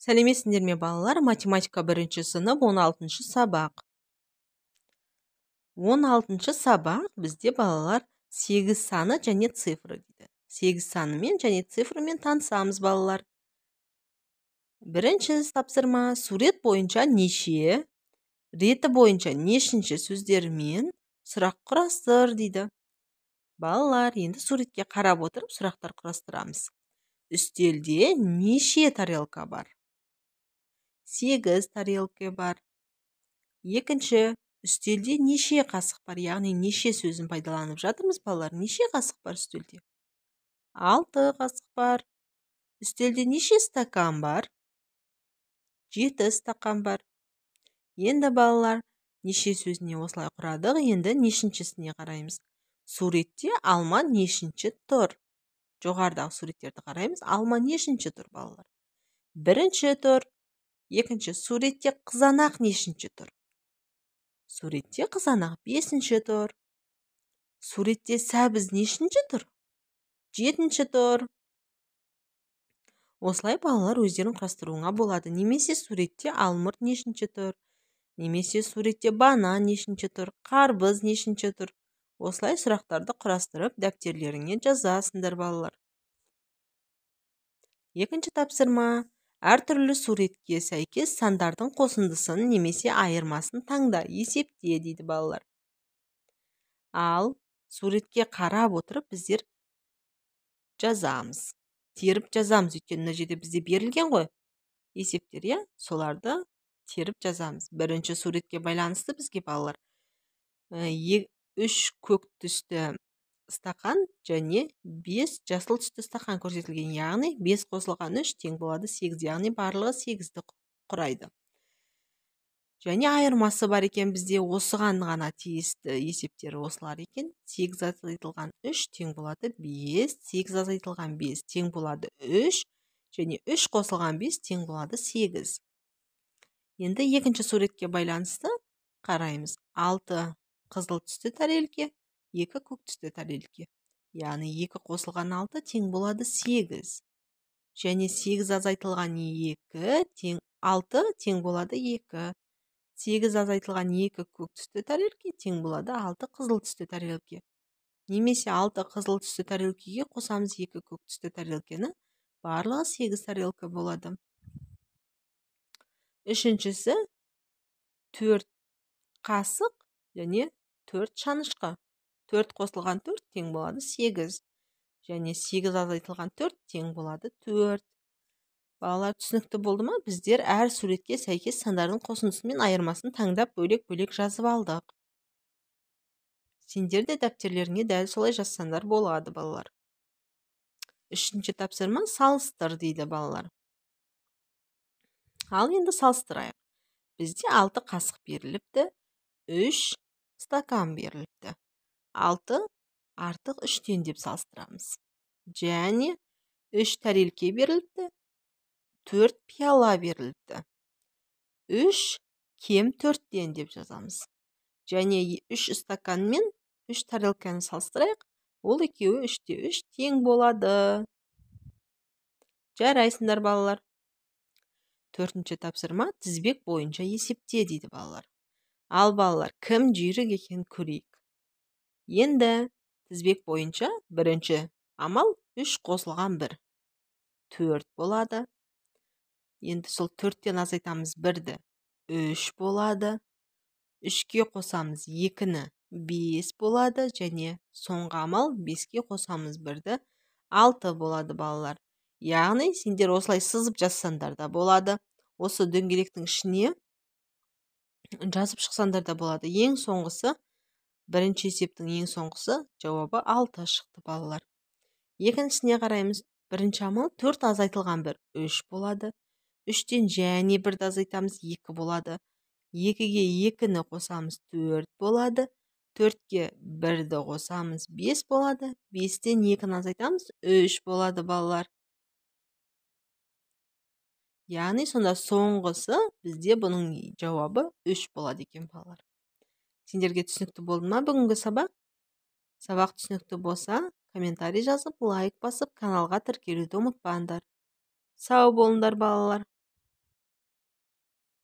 Сәлеметсіңдер ме балалар? Математика 1 сынып 16 сабақ. 16 сабақ бізде балалар 8 саны және цифры дейді. 8 санымен және цифрымен танысамыз балалар. Бірінші тапсырма сурет бойынша неше, реті бойынша нешінші сөздермен сұрақ құрастыр дейді. Балалар, енді суретке қарап отырып сұрақтар құрастырамыз. Үстелде неше тарелка бар? 8 тарелка бар. Екінші, үстелде неше қасық бар? Яғни неше сөзін пайдаланып жатырмыз балалар? Неше қасық бар үстелде? 6 қасық бар. Үстелде неше стакан бар? 7 стакан бар. Енді балалар, неше сөзіне осылай құрадық, енді нешіншісіне қараймыз. Суретте алма нешінші тұр? Жоғарыдағы суреттерді қараймыз. Алма нешінші тұр балалар? Бірінші тұр. Екінші, суретте қызанақ нешінші тұр? Суретте қызанақ 5-ші тұр. Суретте сәбіз нешінші тұр? 7-ші тұр. Осылай балалар өздерін құрастыруыңа болады. Немесе суретте алмұрт нешінші тұр? Немесе суретте банан нешінші тұр? Қарбыз нешінші тұр? Осылай сұрақтарды құрастырып, дәптерлеріңе жазасыңдар балалар. Екінші тапсырма. Әртүрлі суретке сәйкес сандардың қосындысын немесе айырмасын таңда, есепте дейді балалар. Ал суретке қарап отырып біздер жазамыз. Теріп жазамыз, өйткені мына жерде бізде берілген ғой. Есептер, соларды теріп жазамыз. Бірінші суретке байланысты бізге балалар 3 көк түсті стақан және 5 жасыл түсті стақан көрсетілген. Яғни 5 қосылған 3 тең болады 8, яғни барлығы 8-ді құрайды. Және айырмасы бар екен бізде, осыған ғана тиісті есептері осылар екен. 8 азайтылған 3 тең болады 5, 8 азайтылған 5 тең болады 3, және 3 қосылған 5 тең болады 8. Енді екінші суретке байланысты қараймыз. 6 қызыл түсті тарелке, 2 көк түсті тарелке. Яғни 2 қосылған 6 тең болады 8. Және 8 азайтылған 2 тең 6 тең болады 2. 8 азайтылған 2 көк түсті тарелке тең болады 6 қызыл түсті тарелке. Немесе 6 қызыл түсті тарелкеге қосамыз 2 көк түсті тарелкені, барлығы 8 тарелка болады. Үшіншісі 4 қасық және 4 шанышқы. 4 қосылған 4 тең болады 8. Және 8 азайтылған 4 тең болады 4. Балалар, түсінікті болды ма? Біздер әр суретке сәйкес сандардың қосындысы мен айырмасын таңдап бөлек-бөлек жазып алдық. Сендер де дәптерлеріңе дәл солай жазсаңдар болады балалар. Үшінші тапсырма салыстыр дейді балалар. Ал енді салыстырайық. Бізде 6 қасық беріліпті, 3 стакан беріліпті. 6 артық 3-тен деп салыстырамыз. Және 3 тарелке беріліпті, 4 пиала беріліпті. 3 кем 4-тен деп жазамыз. Және 3 стакан мен 3 тарелканы салыстырайық. Ол екеуі 3-те 3 тең болады. Жарайсыңдар балалар. Төртінші тапсырма тізбек бойынша есепте дейді балалар. Ал балалар, кім жүйрік екен көрейік. Енді тізбек бойынша бірінші амал 3 қосылған 1. 4 болады. Енді сол 4-тен азайтамыз 1-ді. 3 болады. 3-ке қосамыз 2-ні 5 болады. Және соңғы амал 5-ке қосамыз 1-ді 6 болады балалар. Яғни сендер осылай сызып жазсаңдар да болады. Осы дөңгелектің ішіне жазып шықсаңдар да болады. Ең соңғысы, бірінші есептің ең соңғысы жауабы 6 шықты балалар. Екіншісіне қараймыз. Бірінші амал 4 азайтылған 1 3 болады. 3-тен және 1-ді азайтамыз 2 болады. 2-ге 2-ні қосамыз 4 болады. 4-ке 1-ді қосамыз 5 болады. 5-тен 2-ні азайтамыз 3 болады балалар. Яғни сонда соңғысы бізде бұның жауабы 3 болады екен балалар. Сендерге түсінікті болды ма бүгінгі сабақ? Сабақ түсінікті болса, комментарий жазып, лайк басып, каналға тіркелуді ұмытпаңдар. Сау болыңдар балалар.